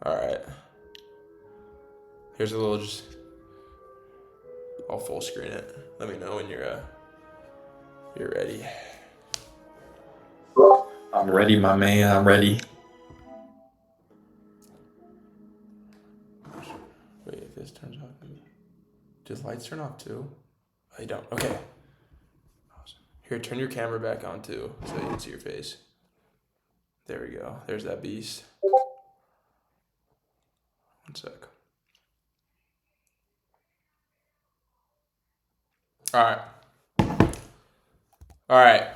All right. Here's a little just. I'll full screen it. Let me know when you're ready. I'm ready, my man. I'm ready. Wait, if this turns off, does lights turn off too? Oh, they don't. Okay. Here, turn your camera back on too, so you can see your face. There we go. There's that beast. One sec. All right. All right.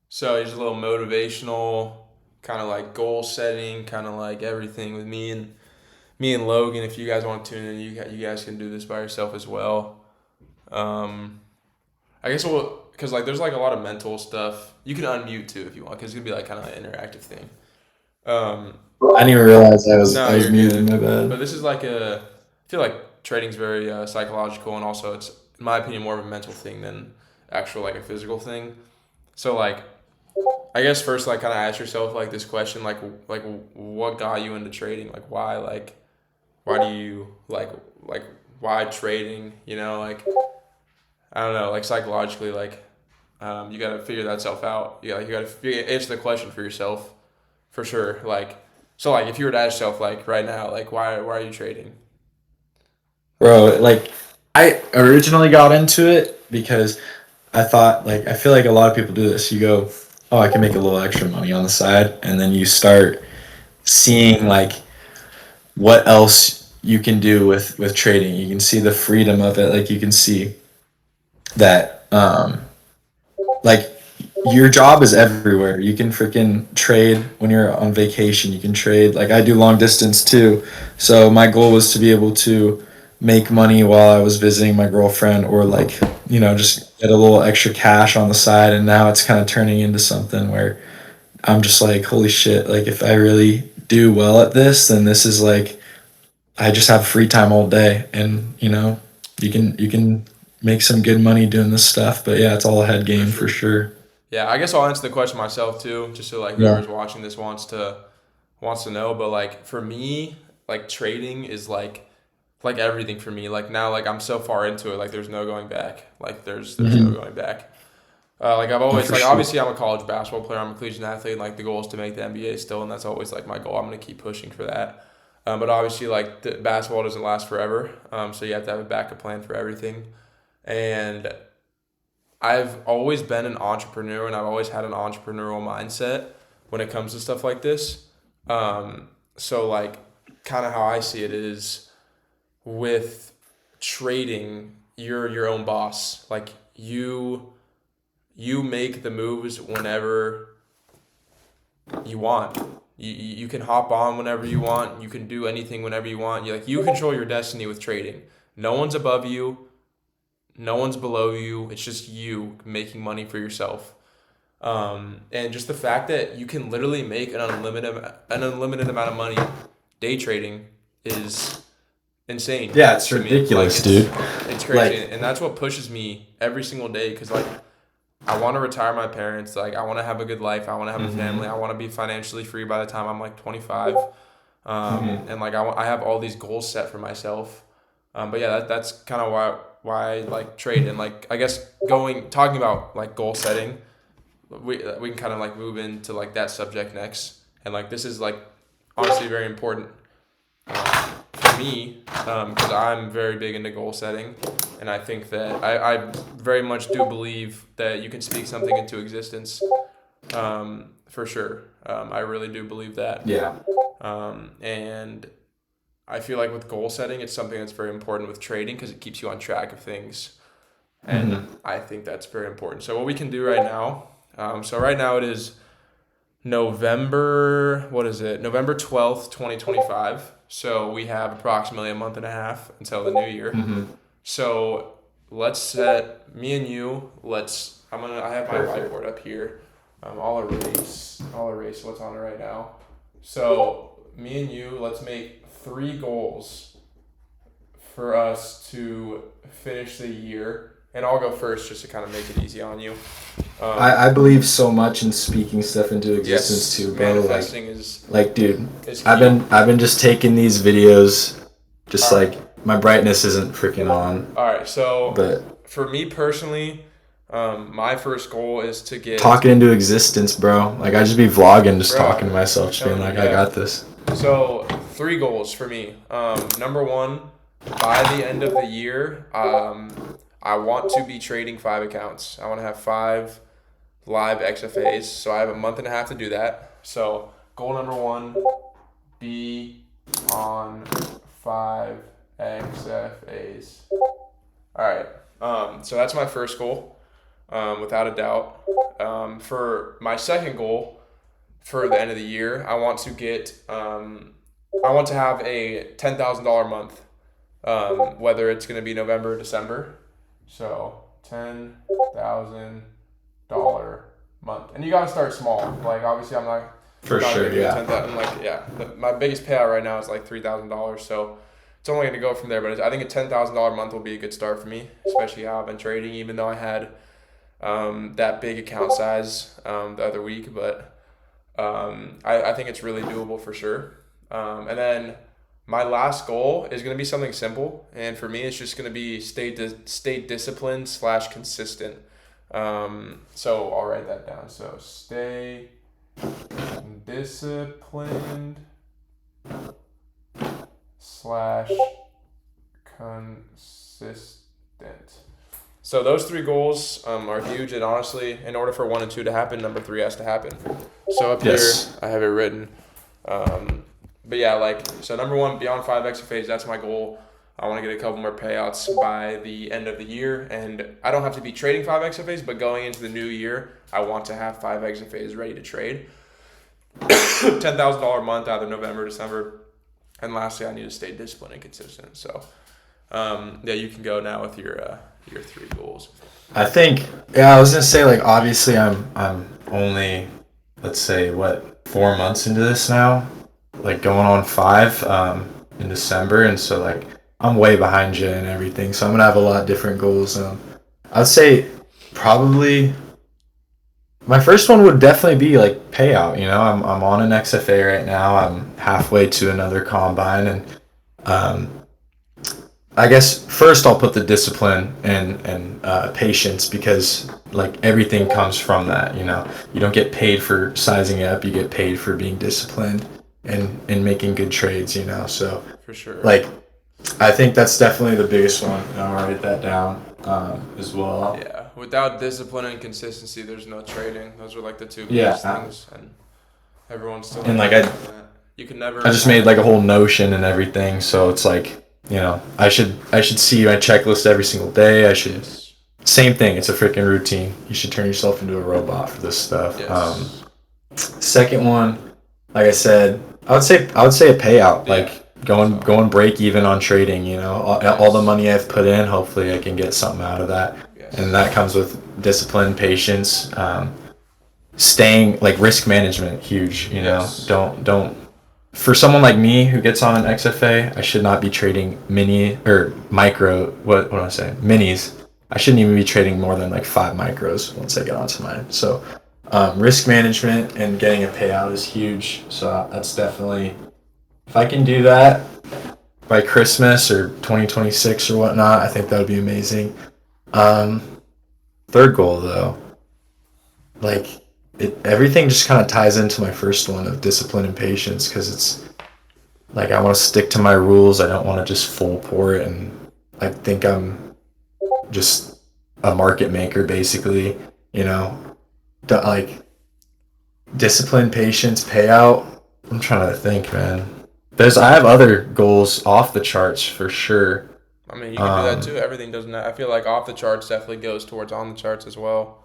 So here's a little motivational, kind of like goal setting, kind of like everything with me and Logan. If you guys want to tune in, you guys can do this by yourself as well. Um, I guess because like there's like a lot of mental stuff. You can unmute too if you want, because it's gonna be like kind of an interactive thing. Um, I didn't even realize no, I was you're muted. good. My But bad. this is like I feel like trading's very psychological, and also it's, in my opinion, more of a mental thing than actual like a physical thing. So like, I guess first like kind of ask yourself like this question, like what got you into trading? Why do you like why trading? I don't know, like psychologically, you got to figure that self out. You got to answer the question for yourself for sure. So if you were to ask yourself like right now, like why are you trading? Bro, like I originally got into it because I thought like I feel like a lot of people do this. You go, "Oh, I can make a little extra money on the side." And then you start seeing like what else you can do with trading. You can see the freedom of it. Like you can see that like your job is everywhere. You can freaking trade when you're on vacation. You can trade. Like I do long distance too. So my goal was to be able to make money while I was visiting my girlfriend or like, just get a little extra cash on the side. And now it's kind of turning into something where I'm just like, holy shit, like if I really do well at this, then this is like I just have free time all day and you can make some good money doing this stuff. But yeah, it's all a head For game for sure. sure. Yeah, I guess I'll answer the question myself too, just so like Yeah. whoever's watching this wants to know. But like for me, like trading is like everything for me. Like now, like I'm so far into it, like there's no going back. Like there's no Hmm. going back. Like I've No, always for like sure. obviously I'm a college basketball player. I'm a collegiate athlete. And, like the goal is to make the NBA still, and that's always like my goal. I'm gonna keep pushing for that. But obviously, like basketball doesn't last forever. So you have to have a backup plan for everything. And I've always been an entrepreneur, and I've always had an entrepreneurial mindset when it comes to stuff like this. So like, kind of how I see it is with trading, you're your own boss. Like you make the moves whenever you want. You can hop on whenever you want. You can do anything whenever you want. You control your destiny with trading. No one's above you. No one's below you. It's just you making money for yourself. And just the fact that you can literally make an unlimited amount of money day trading is insane Yeah, it's to me. Like ridiculous, dude. it's crazy, Like, and that's what pushes me every single day. Because like I want to retire my parents. Like I want to have a good life. I want to have a family. hmm I want to be financially free by the time I'm like 25. hmm And like I have all these goals set for myself. But yeah, that's kind of why I like trade, and like I guess going talking about like goal setting, we can kind of like move into like that subject next, and like this is like honestly very important for me because I'm very big into goal setting, and I think that I very much do believe that you can speak something into existence for sure. I really do believe that, yeah. and I feel like with goal setting, it's something that's very important with trading because it keeps you on track of things. And hmm I think that's very important. So what we can do right now, so right now it is November, what is it? November 12th, 2025. So we have approximately a month and a half until the new year. hmm So let's set me and you, I have my Perfect. whiteboard up here. I'll erase what's on it right now. So me and you, let's make three goals for us to finish the year and I'll go first just to kind of make it easy on you. I believe so much in speaking stuff into existence Yes, too, bro. manifesting Like, dude, is I've key. been just taking these videos, just All right. like my brightness isn't freaking on, All right. So but for me personally, my first goal is to get, talking into existence, bro. Like, I just be vlogging, just talking bro. to myself, I'm just being telling like, you, I yeah. got this. So 3 goals for me. Number one, by the end of the year, I want to be trading 5 accounts. I want to have 5 live XFAs. So I have a month and a half to do that. So goal number one, be on 5 XFAs. All right. So that's my first goal, without a doubt. For my second goal, for the end of the year, I want to get, I want to have a $10,000 month, whether it's going to be November or December. So $10,000 month, and you got to start small. Like obviously, I'm not For not sure, gonna do yeah. 10,000. Like yeah, my biggest payout right now is like $3,000. So it's only going to go from there. But I think a $10,000 month will be a good start for me, especially how I've been trading. Even though I had that big account size the other week, but I think it's really doable for sure. And then my last goal is going to be something simple, and for me, it's just going to be stay disciplined / consistent. So I'll write that down. So stay disciplined / consistent. So those 3 goals are huge, and honestly, in order for 1 and 2 to happen, number 3 has to happen. So up Yes. here, I have it written. But yeah, like so, number 1, beyond 5 XFAs. That's my goal. I want to get a couple more payouts by the end of the year, and I don't have to be trading 5 XFAs, but going into the new year, I want to have 5 XFAs ready to trade. $10,000 a month, either November, December, and lastly, I need to stay disciplined and consistent. So, yeah, you can go now with your 3 goals. I think, yeah, I was gonna say, like, obviously I'm only, let's say, what, 4 months into this now, like going on 5 in December, and so like I'm way behind you and everything, so I'm gonna have a lot of different goals. I'd say probably my first one would definitely be like payout. You know, I'm on an XFA right now. I'm halfway to another combine, and um, I guess first I'll put the discipline and patience, because like everything comes from that. You know, you don't get paid for sizing it up. You get paid for being disciplined and making good trades. You know, so For sure. like I think that's definitely the biggest one. And I'll write that down as well. Yeah, without discipline and consistency, there's no trading. Those are like the 2 Yeah. biggest things, and everyone's still. And like you can never. I just made like a whole notion and everything, so it's like, you know, I should see my checklist every single day. I should. Yes. Same thing. It's a freaking routine. You should turn yourself into a robot for this stuff. Yes. Second one, like I said, I would say a payout. Yeah. Like going break even on trading. You know, all the money I've put in, hopefully I can get something out of that, Yes. and that comes with discipline, patience, staying like risk management. Huge. You know, Yes. don't. For someone like me who gets on an XFA, I should not be trading mini or micro. What do I say? Minis. I shouldn't even be trading more than like 5 micros once I get onto mine. So, risk management and getting a payout is huge. So that's definitely, if I can do that by Christmas or 2026 or whatnot, I think that would be amazing. Third goal though, like everything just kind of ties into my first one of discipline and patience, because it's like I want to stick to my rules. I don't want to just full pour it, and I think I'm just a market maker basically. You know, like discipline, patience, payout. I'm trying to think, man. I have other goals off the charts for sure. I mean, you can do that too. Everything doesn't. I feel like off the charts definitely goes towards on the charts as well.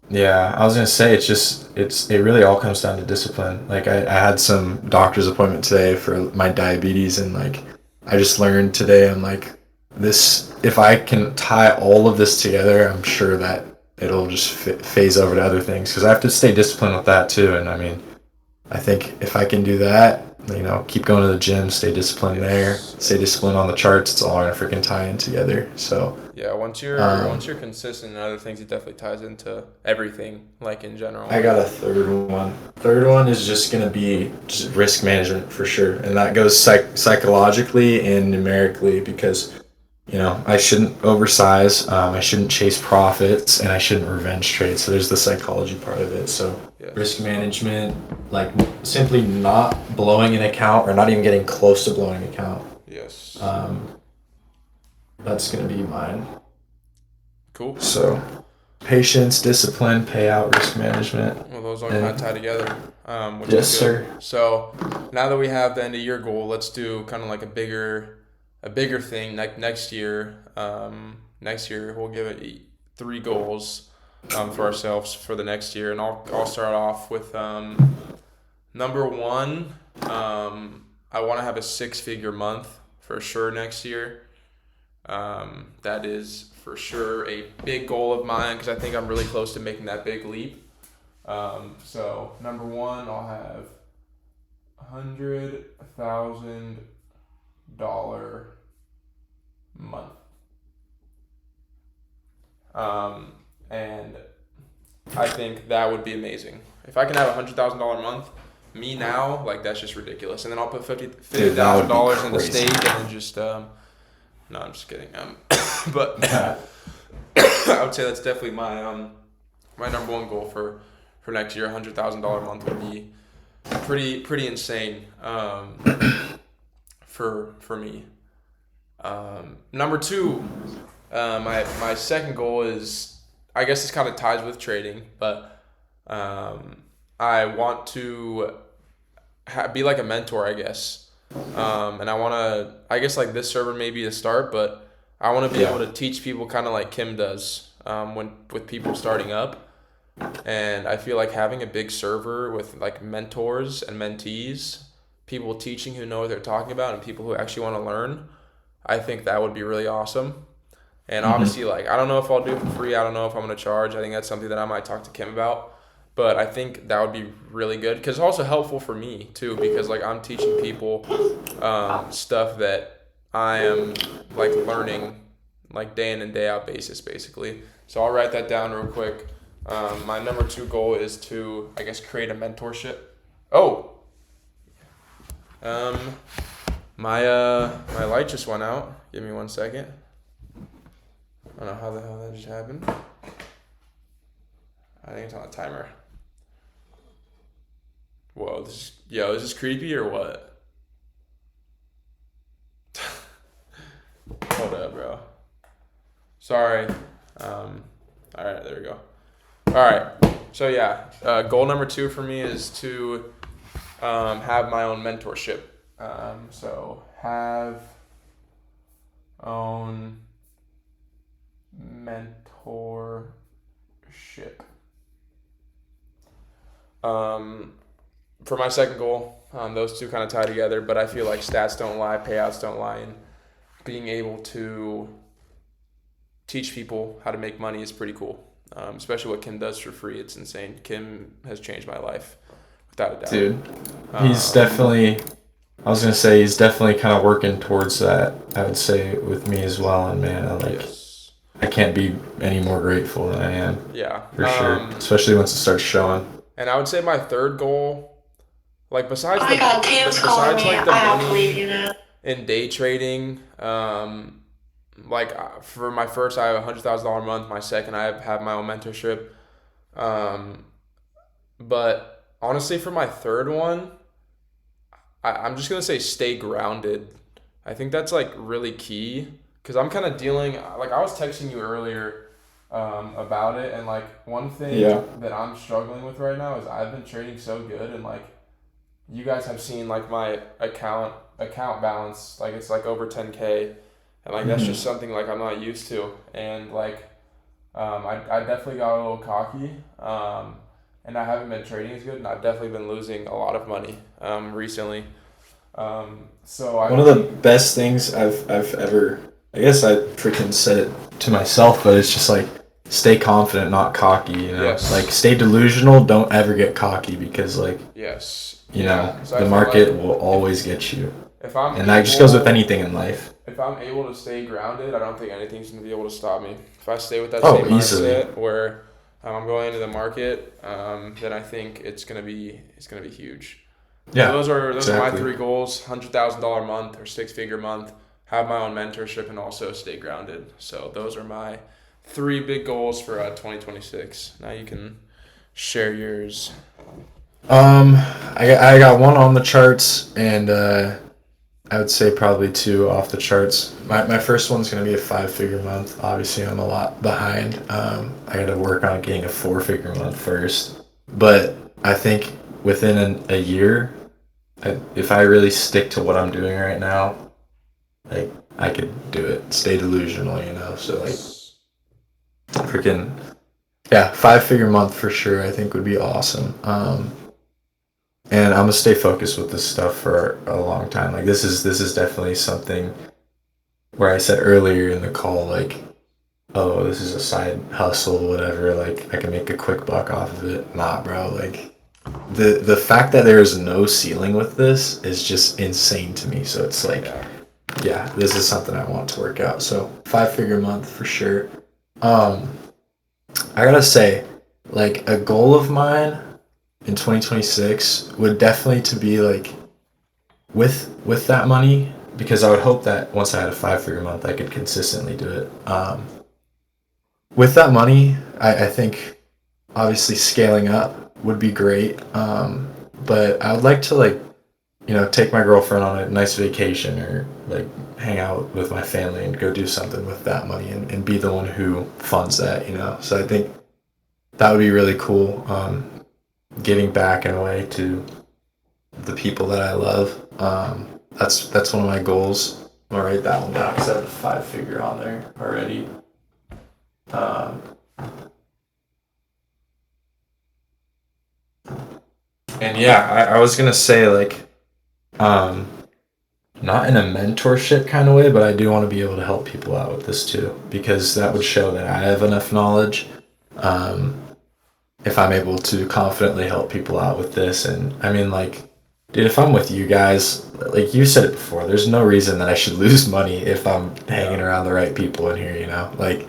Yeah, I was gonna say it really all comes down to discipline. Like I had some doctor's appointment today for my diabetes, and like I just learned today, I'm like, this, if I can tie all of this together, I'm sure that it'll just phase over to other things, because I have to stay disciplined with that too. And I mean, I think if I can do that, keep going to the gym, stay disciplined there, Yes. stay disciplined on the charts. It's all gonna freaking tie in together. So, Yeah, um, once you're consistent in other things, it definitely ties into everything, like in general. I got a third one. Third one is just gonna be just risk management for sure, and that goes psychologically and numerically because I shouldn't oversize, I shouldn't chase profits, and I shouldn't revenge trade. So there's the psychology part of it. So risk Yes. management, like simply not blowing an account or not even getting close to blowing an account. Yes. Um, that's gonna be mine. Cool. So patience, discipline, payout, risk management, Well, those all kind of and tie together, which yes, is good. sir. So now that we have the end of year goal, let's do kind of like a bigger thing. Like next year we'll give it three goals, for ourselves for the next year, and I'll start off with number one. I want to have a six-figure month for sure next year. That is for sure a big goal of mine because I think I'm really close to making that big leap. So number one, I'll have $100,000 month. And I think that would be amazing. If I can have $100,000 month, me now, like that's just ridiculous. And then I'll put fifty Dude, that thousand would be dollars in the crazy. stake and then just no, I'm just kidding. But I would say that's definitely my number one goal for next year. $100,000 month would be pretty insane for me. Number two, my second goal is, I guess this kind of ties with trading, but I want to be like a mentor, I guess. And I want to, I guess like this server may be the start, but I want to be Yeah. able to teach people kind of like Kim does, when with people starting up. And I feel like having a big server with like mentors and mentees, people teaching who know what they're talking about, and people who actually want to learn, I think that would be really awesome. And Hmm. obviously, like, I don't know if I'll do it for free. I don't know if I'm going to charge. I think that's something that I might talk to Kim about. But I think that would be really good because it's also helpful for me too because like I'm teaching people stuff that I am like learning like day in and day out basis basically. So I'll write that down real quick. My number two goal is to, I guess, create a mentorship. Oh, um, my light just went out. Give me 1 second. I don't know how the hell that just happened. I think it's on a timer. Whoa, is this creepy or what? Hold up, bro. Sorry. All right, there we go. All right. So yeah, goal number two for me is to have my own mentorship. So have own mentorship. Um, for my second goal, those two kind of tie together, but I feel like stats don't lie, payouts don't lie, and being able to teach people how to make money is pretty cool. Especially what Kim does for free. It's insane. Kim has changed my life without a doubt. Dude, he's Um, definitely. I was gonna say he's definitely kind of working towards that. I would say with me as well, and man, yes. I can't be any more grateful than I am Yeah. for sure. Especially once it starts showing. And I would say my third goal, like Oh my God, Tatum's calling besides me. like the I have to leave money you now. in day trading, like for my first, I have $100,000 a month. My second, have my own mentorship. Um, but honestly, for my third one, I'm just gonna say stay grounded. I think that's like really key because I'm kind of dealing. Like I was texting you earlier, about it, and like one thing Yeah. that I'm struggling with right now is I've been trading so good, and like you guys have seen like my account balance, like it's like over 10K, and like that's just Hmm. something like I'm not used to, and like I definitely got a little cocky, and I haven't been trading as good, and I've definitely been losing a lot of money recently. So I One of the think best things I've ever. I guess I freaking said it to myself, but it's just like stay confident, not cocky, you know? Like, Yes. stay delusional, don't ever get cocky because, like, Yes. you know, Yeah. So I the feel like market will always if get you. if I'm And that just goes with able anything in life. if I'm able to stay grounded, I don't think anything's gonna be able to stop me. If I stay with that Oh, same easily. mindset where I'm going into the market, then I think it's gonna be huge. So Yeah, those are my exactly. three goals: $100,000 month or six-figure month. Have my own mentorship and also stay grounded. So those are my three big goals for 2026. Now you can share yours. Um, I got one on the charts, and I would say probably two off the charts. My first one's gonna be a 5 figure month. Obviously, I'm a lot behind. I got to work on getting a 4 figure month first. But I think within a year, if I really stick to what I'm doing right now, like I could do it. Stay delusional, you know. So like Yes. freaking yeah, 5 figure month for sure. I think would be awesome. And I'm gonna stay focused with this stuff for a long time. Like this is definitely something where I said earlier in the call, like, oh, this is a side hustle, whatever. Like I can make a quick buck off of it. Nah, bro. Like the fact that there is no ceiling with this is just insane to me. So it's like, Yeah. yeah, this is something I want to work out. So 5 figure month for sure. Um, I gotta say, like a goal of mine in 2026 would definitely to be like with that money, because I would hope that once I had a 5 figure month I could consistently do it. With that money, I think obviously scaling up would be great. But I would like to like, you know, take my girlfriend on a nice vacation or like hang out with my family and go do something with that money, and be the one who funds that, you know. So I think that would be really cool. Giving back in a way to the people that I love. That's one of my goals. I'll write that one down because I have a 5 figure on there already. Um, and yeah, I was gonna say like, um, not in a mentorship kind of way, but I do want to be able to help people out with this too, because that would show that I have enough knowledge. Um, if I'm able to confidently help people out with this, and I mean like, dude, if I'm with you guys, like you said it before, there's no reason that I should lose money if I'm hanging Yeah. around the right people in here, you know? Like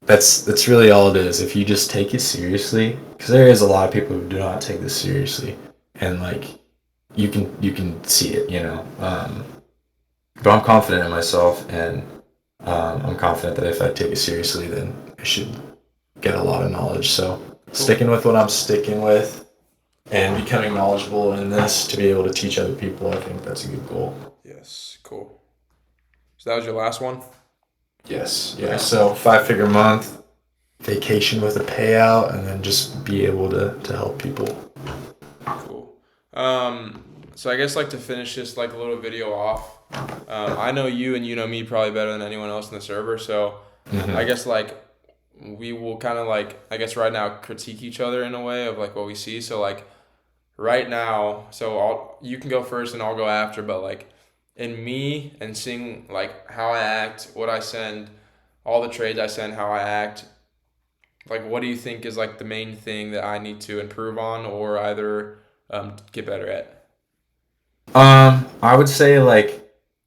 that's really all it is. If you just take it seriously, because there is a lot of people who do not take this seriously, and like you can see it, you know. But I'm confident in myself, and I'm confident that if I take it seriously, then I should get a lot of knowledge. So Cool. sticking with what I'm sticking with and becoming knowledgeable in this to be able to teach other people, I think that's a good goal. Yes. Cool. So that was your last one. Yes. Yeah. So 5 figure month, vacation with a payout, and then just be able to help people. Cool. So I guess like to finish this like a little video off. I know you and you know me probably better than anyone else in the server. So I Hmm. guess like we will kind of like I guess right now critique each other in a way of like what we see. So like right now, so you can go first and I'll go after. But like in me and seeing like how I act, what I send, all the trades I send, how I act. Like, what do you think is like the main thing that I need to improve on or either get better at? I would say like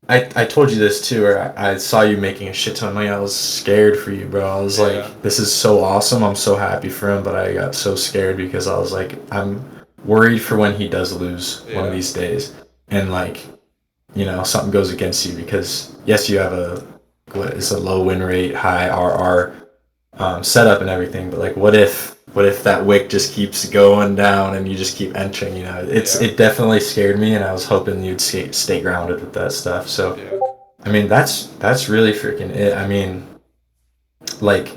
I told you this too, or I saw you making a shit ton of money. I was scared for you, bro. I was Yeah, like, this is so awesome. I'm so happy for him, but I got so scared because I was like, I'm worried for when he does lose one of yeah, these days, and like, you know, something goes against you because yes, you have a what is a low win rate, high RR setup and everything, but like, what if that wick just keeps going down and you just keep entering? You know, yeah, it definitely scared me, and I was hoping you'd stay grounded with that stuff. So, yeah, I mean, that's really freaking it. I mean, like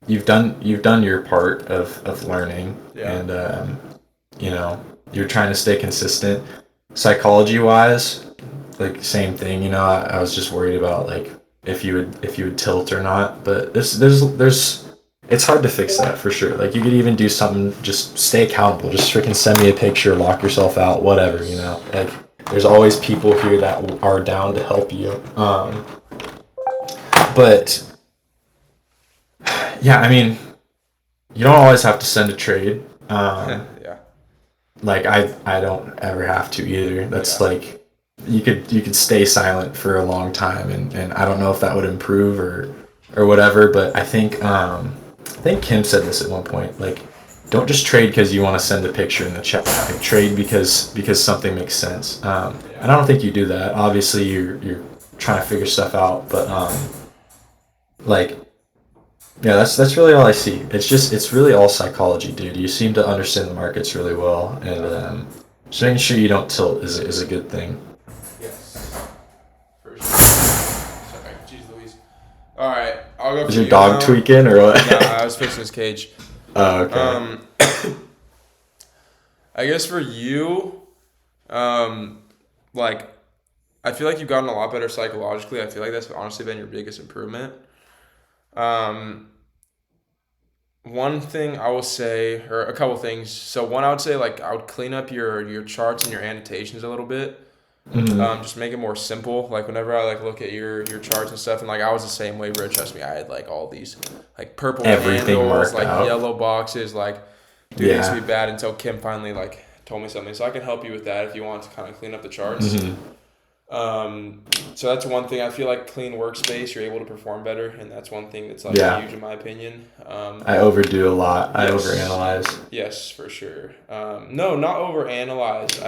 you've done your part of learning, yeah, and you know, you're trying to stay consistent. Psychology wise, like same thing. You know, I was just worried about like if you would tilt or not. But there's it's hard to fix that for sure. Like you could even do something, just stay accountable. Just freaking send me a picture, lock yourself out, whatever. You know, yes, like there's always people here that are down to help you. But yeah, I mean, you don't always have to send a trade. Yeah, Like I don't ever have to either. That's yeah, like you could stay silent for a long time, and I don't know if that would improve or whatever. But I think Kim said this at one point. Like, don't just trade because you want to send a picture in the chat. Like, trade because something makes sense. yeah. And I don't think you do that. Obviously, you're trying to figure stuff out, but like yeah, that's really all I see. It's really all psychology, dude. You seem to understand the markets really well, and just making sure you don't tilt is a good thing. Yes, for sure. Sorry, jeez Louise. All right, I'll go Is for your you dog now. tweaking or Nah, what? I was fixing his cage. Oh, okay. Um, I guess for you, um, like I feel like you've gotten a lot better psychologically. I feel like that's honestly been your biggest improvement. Um, One thing I will say, or a couple things. So one, I would say like I would clean up your charts and your annotations a little bit. Hmm. Just make it more simple. Like whenever I like look at your charts and stuff, and like I was the same way, bro. Trust me, I had like all these like purple Everything handles, marked like out. yellow boxes, like dude, it used to Yeah. be bad until Kim finally like told me something. So I can help you with that if you want to kind of clean up the charts. Hmm. Um, so that's one thing. I feel like clean workspace, you're able to perform better, and that's one thing that's like Yeah. huge in my opinion. I overdo a lot. I Yes, overanalyze. yes, for sure. No, not overanalyze.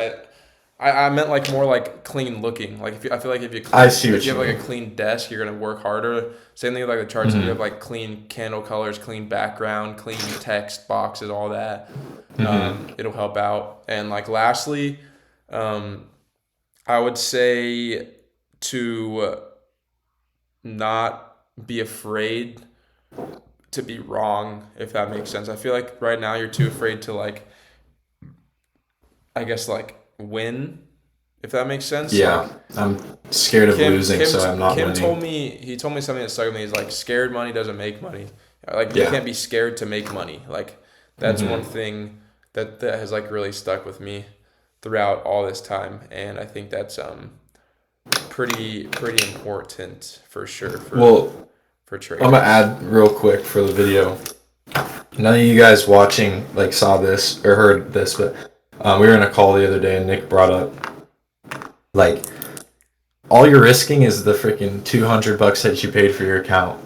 I meant like more like clean looking. Like I feel like I see if what you you have like a mean. clean desk, you're gonna work harder. Same thing with like the charts. If you have Hmm. like clean candle colors, clean background, clean text boxes, all that, Hmm. it'll help out. And like lastly, um, I would say to not be afraid to be wrong, if that makes sense. I feel like right now you're too afraid to like, I guess like win, if that makes sense. Like Yeah. I'm scared of Kim, losing, Kim, so I'm not Kim told winning. me he told me something that stuck with me. Is like scared money doesn't make money. Like you Yeah. can't be scared to make money. Like that's one Hmm. thing that has like really stuck with me throughout all this time, and I think that's pretty important for sure Well, for I'm gonna traders. add real quick for the video. None of you guys watching like saw this or heard this, but we were in a call the other day and Nick brought up like all you're risking is the freaking $200 that you paid for your account.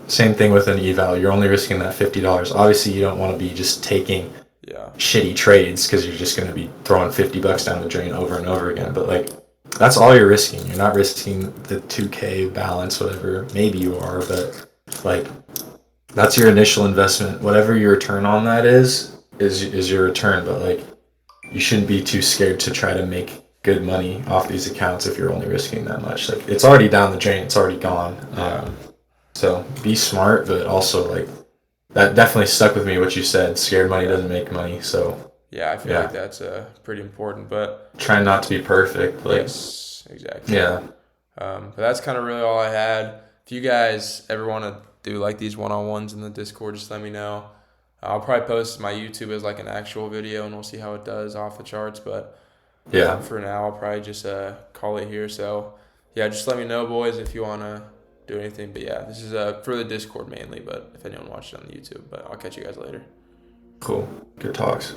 Same thing with an eval. You're only risking that $50. Obviously, you don't want to be just taking Yeah, shitty trades because you're just going to be throwing $50 down the drain over and over again. But like, that's all you're risking. You're not risking the 2K balance, whatever. Maybe you are, but like, that's your initial investment. Whatever your return on that is your return. But like, you shouldn't be too scared to try to make good money off these accounts if you're only risking that much. Like, it's already down the drain. It's already gone. yeah. So be smart, but also like that definitely stuck with me. What you said, scared money doesn't make money. So Yeah, I feel like yeah, that's pretty important. But try not to be perfect. Like yes, exactly. yeah, But that's kind of really all I had. If you guys ever want to do like these one-on-ones in the Discord, just let me know. I'll probably post my YouTube as like an actual video, and we'll see how it does off the charts. But yeah, for now, I'll probably just call it here. So yeah, just let me know, boys, if you want to do anything. But yeah, this is for the Discord mainly. But if anyone watched it on the YouTube, but I'll catch you guys later. cool. Good talks.